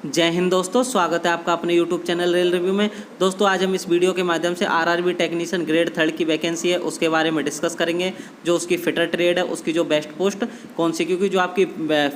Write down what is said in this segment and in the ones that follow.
जय हिंद दोस्तों, स्वागत है आपका अपने YouTube चैनल रेल रिव्यू में। दोस्तों आज हम इस वीडियो के माध्यम से आरआरबी टेक्नीशियन ग्रेड 3 की वैकेंसी है उसके बारे में डिस्कस करेंगे। जो उसकी फिटर ट्रेड है उसकी जो बेस्ट पोस्ट कौन सी, क्योंकि जो आपकी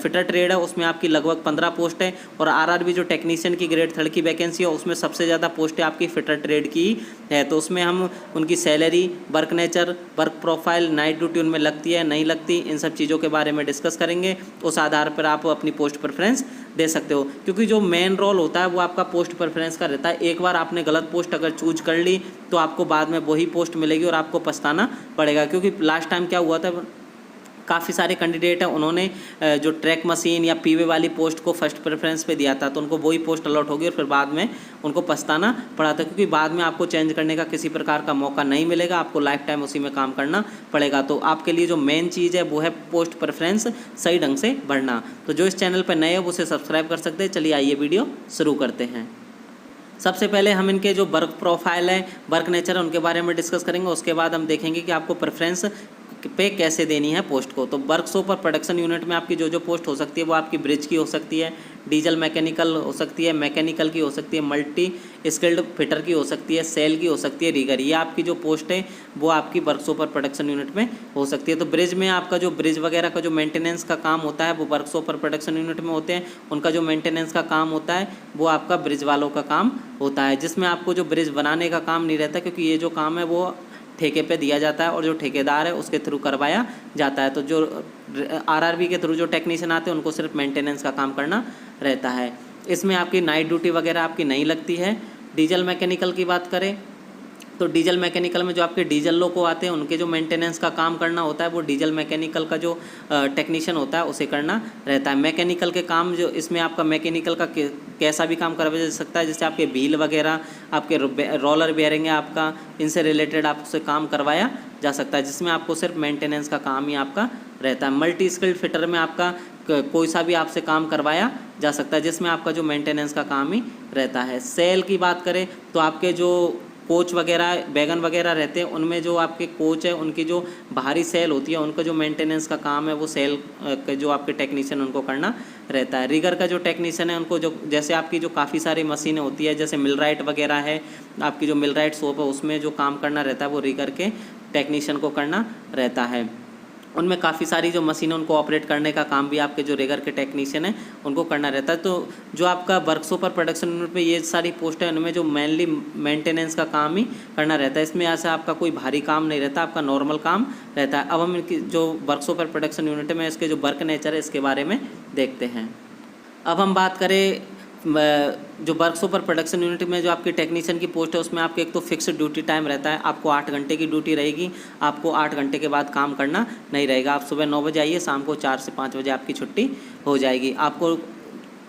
फिटर ट्रेड है उसमें आपकी लगभग 15 पोस्ट है और आरआरबी जो टेक्नीशियन की ग्रेड 3 की वैकेंसी है उसमें सबसे ज़्यादा पोस्ट है आपकी फिटर ट्रेड की है। तो उसमें हम उनकी salary, work nature, work profile, night duty उनमें लगती है नहीं लगती, इन सब चीज़ों के बारे में डिस्कस करेंगे। उस आधार पर आप अपनी पोस्ट प्रेफरेंस दे सकते हो, क्योंकि जो मेन रोल होता है वो आपका पोस्ट प्रेफरेंस का रहता है। एक बार आपने गलत पोस्ट अगर चूज कर ली तो आपको बाद में वही पोस्ट मिलेगी और आपको पछताना पड़ेगा। क्योंकि लास्ट टाइम क्या हुआ था, काफ़ी सारे कैंडिडेट हैं उन्होंने जो ट्रैक मशीन या पीवे वाली पोस्ट को फर्स्ट प्रेफरेंस पे दिया था, तो उनको वही पोस्ट अलॉट होगी और फिर बाद में उनको पछताना पड़ा था, क्योंकि बाद में आपको चेंज करने का किसी प्रकार का मौका नहीं मिलेगा, आपको लाइफ टाइम उसी में काम करना पड़ेगा। तो आपके लिए जो मेन चीज़ है वो है पोस्ट प्रेफरेंस सही ढंग से भरना। तो जो इस चैनल पर नए हो वो उसे सब्सक्राइब कर सकते हैं। चलिए आइए वीडियो शुरू करते हैं। सबसे पहले हम इनके जो वर्क प्रोफाइल है, वर्क नेचर है, उनके बारे में डिस्कस करेंगे। उसके बाद हम देखेंगे कि आपको प्रेफरेंस पे कैसे देनी है पोस्ट को। तो वर्कशॉप और प्रोडक्शन यूनिट में आपकी जो पोस्ट हो सकती है वो आपकी ब्रिज की हो सकती है, डीजल मैकेनिकल हो सकती है, मैकेनिकल की हो सकती है, मल्टी स्किल्ड फिटर की हो सकती है, सेल की हो सकती है, रीगर। ये आपकी जो पोस्ट है वो आपकी वर्कशॉप और प्रोडक्शन यूनिट में हो सकती है। तो ब्रिज में आपका जो ब्रिज वगैरह का जो मेंटेनेंस का काम होता है वो वर्कशॉप और प्रोडक्शन यूनिट में होते हैं। उनका जो मेंटेनेंस का काम होता है वो आपका ब्रिज वालों का काम होता है, जिसमें आपको जो ब्रिज बनाने का काम नहीं रहता, क्योंकि ये जो काम है वो ठेके पे दिया जाता है और जो ठेकेदार है उसके थ्रू करवाया जाता है। तो जो आरआरबी के थ्रू जो टेक्नीशियन आते हैं उनको सिर्फ मेंटेनेंस का काम करना रहता है। इसमें आपकी नाइट ड्यूटी वगैरह आपकी नहीं लगती है। डीजल मैकेनिकल की बात करें तो डीजल मैकेनिकल में जो आपके डीजल लोग को आते हैं उनके जो मेंटेनेंस का काम करना होता है वो डीजल मैकेनिकल का जो टेक्नीशियन होता है उसे करना रहता है। मैकेनिकल के काम जो इसमें आपका मैकेनिकल का कैसा भी काम करवाया जा सकता है, जैसे आपके व्हील वगैरह, आपके रोलर बेयरिंग है आपका, इनसे रिलेटेड आपसे काम करवाया जा सकता है, जिसमें आपको सिर्फ मेंटेनेंस का काम ही आपका रहता है। मल्टी स्किल्ड फिटर में आपका कोई सा भी आपसे काम करवाया जा सकता है, जिसमें आपका जो मेंटेनेंस का काम ही रहता है। सेल की बात करें तो आपके जो कोच वगैरह, वैगन वगैरह रहते हैं उनमें जो आपके कोच है उनकी जो बाहरी सेल होती है उनका जो मेंटेनेंस का काम है वो सेल के जो आपके टेक्नीशियन उनको करना रहता है। रिगर का जो टेक्नीशियन है उनको जो जैसे आपकी जो काफ़ी सारी मशीनें होती है, जैसे मिलराइट वगैरह है, आपकी जो मिलराइट शॉप है उसमें जो काम करना रहता है वो रिगर के टेक्नीशियन को करना रहता है। उनमें काफ़ी सारी जो मशीनें उनको ऑपरेट करने का काम भी आपके जो रिगर के टेक्नीशियन हैं उनको करना रहता है। तो जो आपका वर्कशॉप और प्रोडक्शन यूनिट में ये सारी पोस्ट है उनमें जो मेनली मेंटेनेंस का काम ही करना रहता है। इसमें ऐसा आपका कोई भारी काम नहीं रहता, आपका नॉर्मल काम रहता है। अब हम इनकी जो वर्कशॉप और प्रोडक्शन यूनिट में इसके जो वर्क नेचर है इसके बारे में देखते हैं। अब हम बात करें जो वर्कशॉप और प्रोडक्शन यूनिट में जो आपकी टेक्नीशियन की पोस्ट है उसमें आपके एक तो फिक्स्ड ड्यूटी टाइम रहता है, आपको 8 घंटे की ड्यूटी रहेगी, आपको 8 घंटे के बाद काम करना नहीं रहेगा। आप सुबह 9 बजे आइए, शाम को 4 से 5 बजे आपकी छुट्टी हो जाएगी, आपको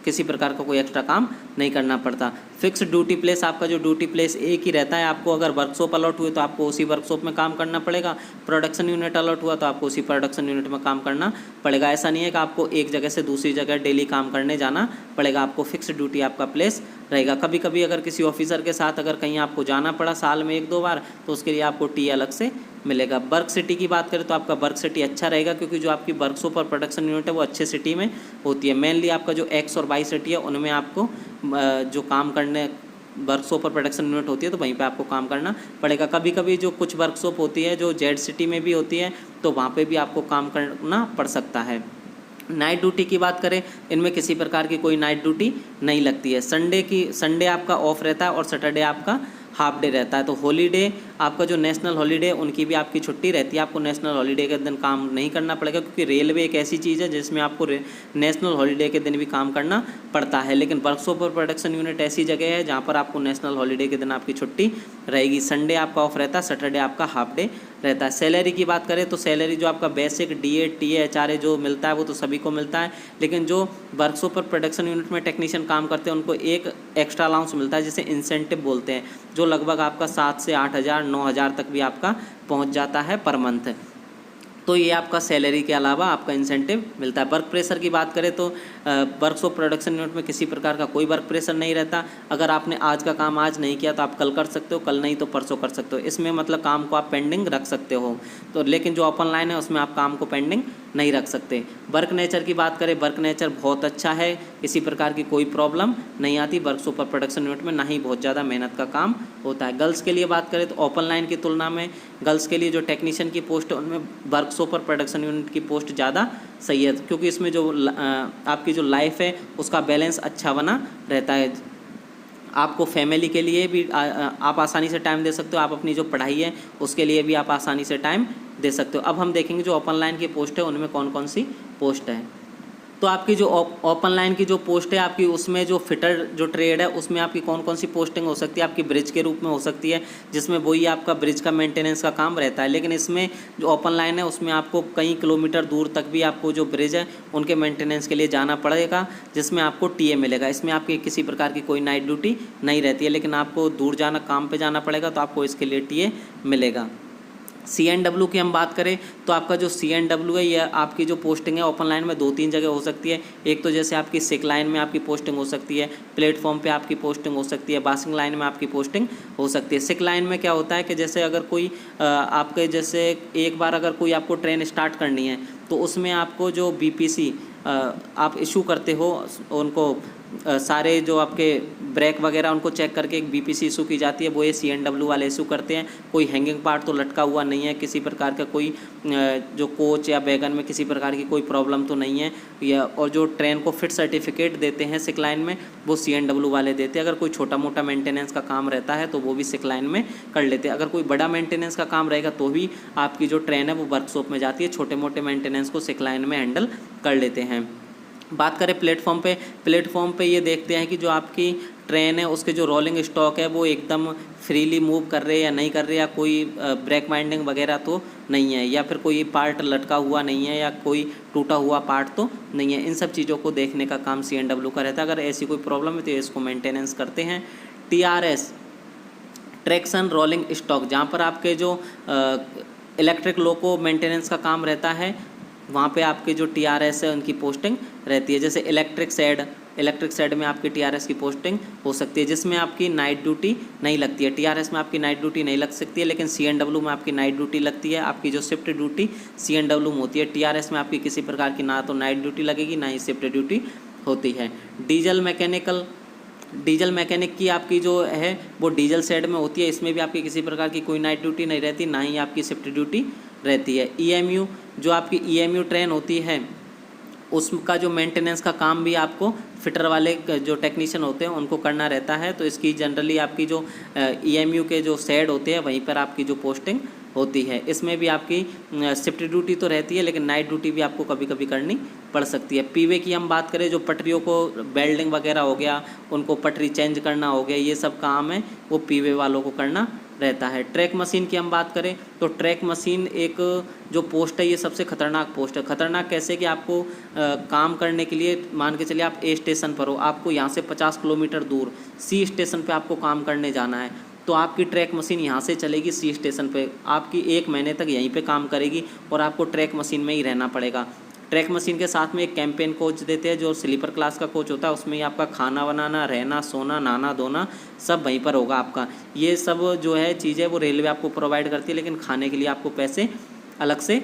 किसी प्रकार का कोई एक्स्ट्रा काम नहीं करना पड़ता। फिक्स ड्यूटी प्लेस, आपका जो ड्यूटी प्लेस एक ही रहता है। आपको अगर वर्कशॉप अलॉट हुए तो आपको उसी वर्कशॉप में काम करना पड़ेगा, प्रोडक्शन यूनिट अलॉट हुआ तो आपको उसी प्रोडक्शन यूनिट में काम करना पड़ेगा। ऐसा नहीं है कि आपको एक जगह से दूसरी जगह डेली काम करने जाना पड़ेगा, आपको फिक्स ड्यूटी आपका प्लेस रहेगा। कभी कभी अगर किसी ऑफिसर के साथ अगर कहीं आपको जाना पड़ा साल में 1-2 बार तो उसके लिए आपको टी अलग से मिलेगा। वर्क सिटी की बात करें तो आपका वर्क सिटी अच्छा रहेगा, क्योंकि जो आपकी वर्कशॉप और प्रोडक्शन यूनिट है वो अच्छे सिटी में होती है। मेनली आपका जो एक्स और वाई सिटी है उनमें आपको जो काम करने वर्कशॉप और प्रोडक्शन यूनिट होती है तो वहीं पे आपको काम करना पड़ेगा। कभी कभी जो कुछ वर्कशॉप होती है जो जेड सिटी में भी होती है तो वहाँ पे भी आपको काम करना पड़ सकता है। नाइट ड्यूटी की बात करें, इनमें किसी प्रकार की कोई नाइट ड्यूटी नहीं लगती है। संडे आपका ऑफ रहता है और सैटरडे आपका हाफ डे रहता है। तो हॉलीडे आपका जो नेशनल हॉलीडे उनकी भी आपकी छुट्टी रहती है, आपको नेशनल हॉलीडे के दिन काम नहीं करना पड़ेगा, क्योंकि रेलवे एक ऐसी चीज़ है जिसमें आपको नेशनल हॉलीडे के दिन भी काम करना पड़ता है। लेकिन वर्कशॉप और प्रोडक्शन यूनिट ऐसी जगह है जहाँ पर आपको नेशनल हॉलीडे के दिन आपकी छुट्टी रहेगी। संडे आपका ऑफ रहता है, सैटरडे आपका हाफ डे रहता है। सैलरी की बात करें तो सैलरी जो आपका बेसिक DA TA HRA जो मिलता है वो तो सभी को मिलता है, लेकिन जो वर्कशॉप और प्रोडक्शन यूनिट में टेक्नीशियन काम करते हैं उनको एक एक्स्ट्रा अलाउंस मिलता है जिसे इंसेंटिव बोलते हैं, जो लगभग आपका 7 से 8 हज़ार 9 हज़ार तक भी आपका पहुंच जाता है पर मंथ। तो ये आपका सैलरी के अलावा आपका इंसेंटिव मिलता है। वर्क प्रेशर की बात करें तो वर्कशॉप प्रोडक्शन यूनिट में किसी प्रकार का कोई वर्क प्रेशर नहीं रहता। अगर आपने आज का काम आज नहीं किया तो आप कल कर सकते हो, कल नहीं तो परसों कर सकते हो। इसमें मतलब काम को आप पेंडिंग रख सकते हो। तो लेकिन जो ओपन लाइन है उसमें आप काम को पेंडिंग नहीं रख सकते। वर्क नेचर की बात करें, वर्क नेचर बहुत अच्छा है, किसी प्रकार की कोई प्रॉब्लम नहीं आती। वर्क सुपर प्रोडक्शन यूनिट में ना ही बहुत ज़्यादा मेहनत का काम होता है। गर्ल्स के लिए बात करें तो ओपन लाइन की तुलना में गर्ल्स के लिए जो टेक्नीशियन की पोस्ट है उनमें वर्क सुपर प्रोडक्शन यूनिट की पोस्ट ज़्यादा सही है, क्योंकि इसमें जो आपकी जो लाइफ है उसका बैलेंस अच्छा बना रहता है। आपको फैमिली के लिए भी आप आसानी से टाइम दे सकते हो, आप अपनी जो पढ़ाई है उसके लिए भी आप आसानी से टाइम दे सकते हो। अब हम देखेंगे जो ओपन लाइन की पोस्ट है उनमें कौन कौन सी पोस्ट है। तो आपकी जो ओपन लाइन की जो पोस्ट है आपकी, उसमें जो फिटर जो ट्रेड है उसमें आपकी कौन कौन सी पोस्टिंग हो सकती है। आपकी ब्रिज के रूप में हो सकती है, जिसमें वही आपका ब्रिज का मेंटेनेंस का काम रहता है। लेकिन इसमें जो ओपन लाइन है उसमें आपको कई किलोमीटर दूर तक भी आपको जो ब्रिज है उनके मेंटेनेंस के लिए जाना पड़ेगा, जिसमें आपको टीए मिलेगा। इसमें आपकी किसी प्रकार की कोई नाइट ड्यूटी नहीं रहती है, लेकिन आपको दूर जाना, काम पर जाना पड़ेगा, तो आपको इसके लिए टीए मिलेगा। CNW की हम बात करें तो आपका जो CNW है यह आपकी जो पोस्टिंग है ओपन लाइन में 2-3 जगह हो सकती है। एक तो जैसे आपकी सिक लाइन में आपकी पोस्टिंग हो सकती है, प्लेटफॉर्म पे आपकी पोस्टिंग हो सकती है, बासिंग लाइन में आपकी पोस्टिंग हो सकती है। सिक लाइन में क्या होता है कि जैसे अगर कोई आपके जैसे एक बार अगर कोई आपको ट्रेन स्टार्ट करनी है तो उसमें आपको जो BPC आप इशू करते हो उनको सारे जो आपके ब्रेक वगैरह उनको चेक करके एक BPC इशू की जाती है, वो ये CNW वाले इशू करते हैं। कोई हैंगिंग पार्ट तो लटका हुआ नहीं है, किसी प्रकार का कोई जो कोच या वैगन में किसी प्रकार की कोई प्रॉब्लम तो नहीं है, या और जो ट्रेन को फिट सर्टिफिकेट देते हैं सिक लाइन में वो CNW वाले देते हैं। अगर कोई छोटा मोटा मेंटेनेंस का काम रहता है तो वो भी सिक लाइन में कर लेते हैं। अगर कोई बड़ा मेंटेनेंस का काम रहेगा तो भी आपकी जो ट्रेन है वो वर्कशॉप में जाती है, छोटे मोटे मेंटेनेंस को सिक लाइन में हैंडल कर लेते हैं। बात करें प्लेटफॉर्म पे ये देखते हैं कि जो आपकी ट्रेन है उसके जो रोलिंग स्टॉक है वो एकदम फ्रीली मूव कर रहे हैं या नहीं कर रहे, या कोई ब्रेक वाइंडिंग वगैरह तो नहीं है, या फिर कोई पार्ट लटका हुआ नहीं है, या कोई टूटा हुआ पार्ट तो नहीं है। इन सब चीज़ों को देखने का काम CNW का रहता है। अगर ऐसी कोई प्रॉब्लम है तो इसको मेंटेनेंस करते हैं। TRS ट्रैक्शन रोलिंग स्टॉक, जहाँ पर आपके जो इलेक्ट्रिक लोको मेंटेनेंस का काम रहता है वहाँ पे आपके जो TRS है उनकी पोस्टिंग रहती है। जैसे इलेक्ट्रिक शेड में आपकी TRS की पोस्टिंग हो सकती है, जिसमें आपकी नाइट ड्यूटी नहीं लगती है। TRS में आपकी नाइट ड्यूटी नहीं लग सकती है, लेकिन CNW में आपकी नाइट ड्यूटी लगती है। आपकी जो शिफ्ट ड्यूटी CNW में होती है। TRS में आपकी किसी प्रकार की ना तो नाइट ड्यूटी लगेगी, ना ही शिफ्ट ड्यूटी होती है। डीजल मैकेनिक की आपकी जो है वो डीजल शेड में होती है। इसमें भी आपकी किसी प्रकार की कोई नाइट ड्यूटी नहीं रहती, ना ही आपकी शिफ्ट ड्यूटी रहती है। EMU जो आपकी EMU ट्रेन होती है उसका जो मेंटेनेंस का काम भी आपको फिटर वाले जो टेक्नीशियन होते हैं उनको करना रहता है। तो इसकी जनरली आपकी जो EMU के जो शेड होते हैं वहीं पर आपकी जो पोस्टिंग होती है। इसमें भी आपकी शिफ्ट ड्यूटी तो रहती है, लेकिन नाइट ड्यूटी भी आपको कभी कभी करनी पड़ सकती है। पीवे की हम बात करें, जो पटरियों को बेल्डिंग वगैरह हो गया, उनको पटरी चेंज करना हो गया, ये सब काम है वो पीवे वालों को करना रहता है। ट्रैक मशीन की हम बात करें तो ट्रैक मशीन एक जो पोस्ट है ये सबसे खतरनाक पोस्ट है। खतरनाक कैसे कि आपको काम करने के लिए मान के चलिए आप A स्टेशन पर हो, आपको यहाँ से 50 किलोमीटर दूर C स्टेशन पे आपको काम करने जाना है, तो आपकी ट्रैक मशीन यहाँ से चलेगी C स्टेशन पे, आपकी 1 महीने तक यहीं पे काम करेगी और आपको ट्रैक मशीन में ही रहना पड़ेगा। ट्रैक मशीन के साथ में एक कैंपेन कोच देते हैं जो स्लीपर क्लास का कोच होता है, उसमें ही आपका खाना बनाना, रहना, सोना, नहाना धोना सब वहीं पर होगा आपका। ये सब जो है चीज़ें वो रेलवे आपको प्रोवाइड करती है, लेकिन खाने के लिए आपको पैसे अलग से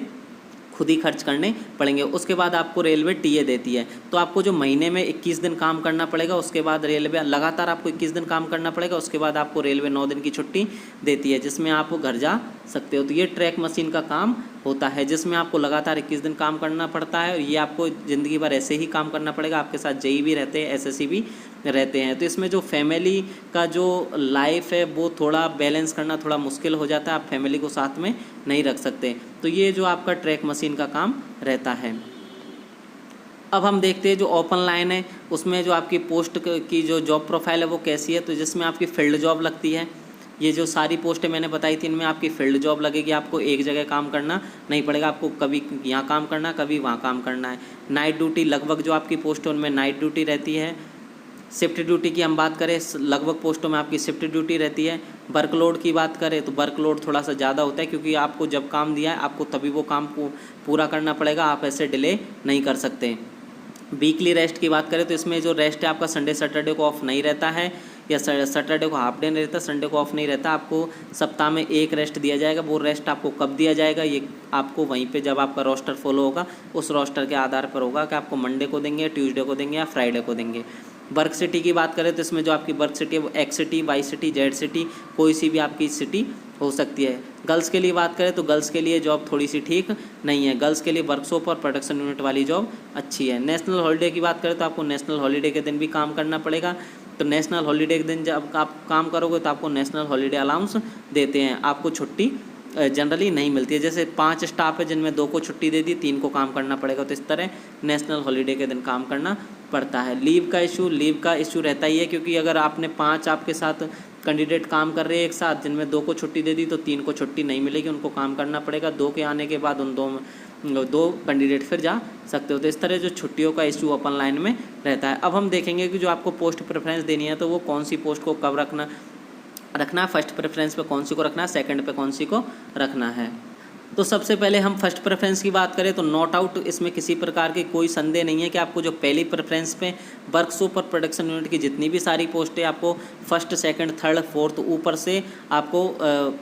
खुद ही खर्च करने पड़ेंगे। उसके बाद आपको रेलवे टीए देती है, तो आपको जो महीने में 21 दिन काम करना पड़ेगा, उसके बाद रेलवे लगातार आपको 21 दिन काम करना पड़ेगा, उसके बाद आपको रेलवे 9 दिन की छुट्टी देती है, जिसमें आप घर जा सकते हो। तो ये ट्रैक मशीन का काम होता है, जिसमें आपको लगातार 21 दिन काम करना पड़ता है और ये आपको ज़िंदगी भर ऐसे ही काम करना पड़ेगा। आपके साथ जेई भी रहते हैं, एसएससी भी रहते हैं। तो इसमें जो फैमिली का जो लाइफ है वो थोड़ा बैलेंस करना थोड़ा मुश्किल हो जाता है, आप फैमिली को साथ में नहीं रख सकते। तो ये जो आपका ट्रैक मशीन का काम रहता है। अब हम देखते हैं जो ओपन लाइन है उसमें जो आपकी पोस्ट की जो जॉब प्रोफाइल है वो कैसी है। तो जिसमें आपकी फील्ड जॉब लगती है, ये जो सारी पोस्टें मैंने बताई थी इनमें आपकी फील्ड जॉब लगेगी, आपको एक जगह काम करना नहीं पड़ेगा, आपको कभी यहाँ काम करना कभी वहाँ काम करना है। नाइट ड्यूटी लगभग जो आपकी पोस्ट है उनमें नाइट ड्यूटी रहती है। शिफ्ट ड्यूटी की हम बात करें, लगभग पोस्टों में आपकी शिफ्ट ड्यूटी रहती है। वर्कलोड की बात करें तो वर्कलोड थोड़ा सा ज़्यादा होता है, क्योंकि आपको जब काम दिया है आपको तभी वो काम को पूरा करना पड़ेगा, आप ऐसे डिले नहीं कर सकते। वीकली रेस्ट की बात करें तो इसमें जो रेस्ट है आपका संडे सैटरडे को ऑफ नहीं रहता है। या सैटरडे को हाफ डे नहीं रहता, संडे को ऑफ नहीं रहता। आपको सप्ताह में एक रेस्ट दिया जाएगा। वो रेस्ट आपको कब दिया जाएगा ये आपको वहीं पे जब आपका रोस्टर फॉलो होगा उस रोस्टर के आधार पर होगा कि आपको मंडे को देंगे, ट्यूसडे को देंगे या फ्राइडे को देंगे। वर्क सिटी की बात करें तो इसमें जो आपकी वर्क सिटी है वो X city, Y city, Z city, कोई सी भी आपकी सिटी हो सकती है। गर्ल्स के लिए बात करें तो गर्ल्स के लिए जॉब थोड़ी सी ठीक नहीं है। गर्ल्स के लिए वर्कशॉप और प्रोडक्शन यूनिट वाली जॉब अच्छी है। नेशनल हॉलीडे की बात करें तो आपको नेशनल हॉलीडे के दिन भी काम करना पड़ेगा। तो नेशनल हॉलीडे के दिन जब आप काम करोगे तो आपको नेशनल हॉलीडे अलाउंस देते हैं। आपको छुट्टी जनरली नहीं मिलती है। जैसे 5 स्टाफ है जिनमें 2 को छुट्टी दे दी, 3 को काम करना पड़ेगा। तो इस तरह नेशनल हॉलीडे के दिन काम करना पड़ता है। लीव का इशू रहता ही है, क्योंकि अगर आपने 5 आपके साथ कैंडिडेट काम कर रहे हैं एक साथ, जिनमें 2 को छुट्टी दे दी तो 3 को छुट्टी नहीं मिलेगी, उनको काम करना पड़ेगा। 2 के आने के बाद उन 2 कैंडिडेट फिर जा सकते हो। तो इस तरह जो छुट्टियों का इशू ओपन लाइन में रहता है। अब हम देखेंगे कि जो आपको पोस्ट प्रेफरेंस देनी है तो वो कौन सी पोस्ट को कब रखना है। फर्स्ट प्रेफरेंस पे कौन सी को रखना है, सेकंड पे कौन सी को रखना है। तो सबसे पहले हम फर्स्ट प्रेफरेंस की बात करें तो नॉट आउट, इसमें किसी प्रकार की कोई संदेह नहीं है कि आपको जो पहली प्रेफरेंस पे वर्कशॉप और प्रोडक्शन यूनिट की जितनी भी सारी पोस्टें आपको फर्स्ट, सेकंड, थर्ड, फोर्थ ऊपर से आपको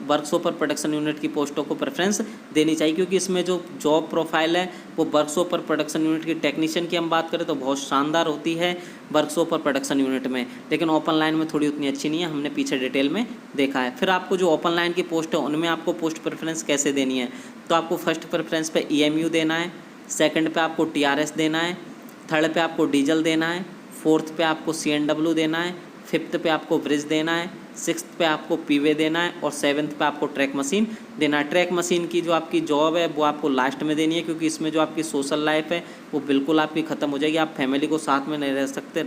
वर्कशॉप और प्रोडक्शन यूनिट की पोस्टों को प्रेफरेंस देनी चाहिए, क्योंकि इसमें जो जॉब प्रोफाइल है वो वर्कशॉप और प्रोडक्शन यूनिट की टेक्नीशियन की हम बात करें तो बहुत शानदार होती है वर्कशॉप और प्रोडक्शन यूनिट में, लेकिन ओपन लाइन में थोड़ी उतनी अच्छी नहीं है। हमने पीछे डिटेल में देखा है। फिर आपको जो ओपन लाइन की पोस्ट है उनमें आपको पोस्ट प्रेफरेंस कैसे देनी है, तो आपको फर्स्ट प्रेफरेंस पे EMU देना है, सेकंड पे आपको TRS देना है, थर्ड पे आपको डीजल देना है, फोर्थ पे आपको CNW देना है, फिफ्थ पे आपको ब्रिज देना है, सिक्स्थ पे आपको पीवे देना है और सेवन्थ पे आपको ट्रैक मशीन देना है। ट्रैक मशीन की जो आपकी जॉब है वो आपको लास्ट में देनी है, क्योंकि इसमें जो आपकी सोशल लाइफ है वो बिल्कुल आपकी ख़त्म हो जाएगी। आप फैमिली को साथ में नहीं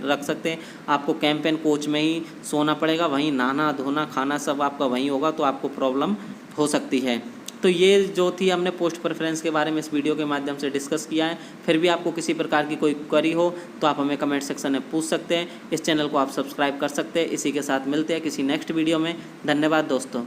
रख सकते। आपको कैंप एंड कोच में ही सोना पड़ेगा, वहीं नहाना धोना खाना सब आपका वहीं होगा, तो आपको प्रॉब्लम हो सकती है। तो ये जो थी हमने पोस्ट प्रेफरेंस के बारे में इस वीडियो के माध्यम से डिस्कस किया है। फिर भी आपको किसी प्रकार की कोई क्वेरी हो तो आप हमें कमेंट सेक्शन में पूछ सकते हैं। इस चैनल को आप सब्सक्राइब कर सकते हैं। इसी के साथ मिलते हैं किसी नेक्स्ट वीडियो में। धन्यवाद दोस्तों।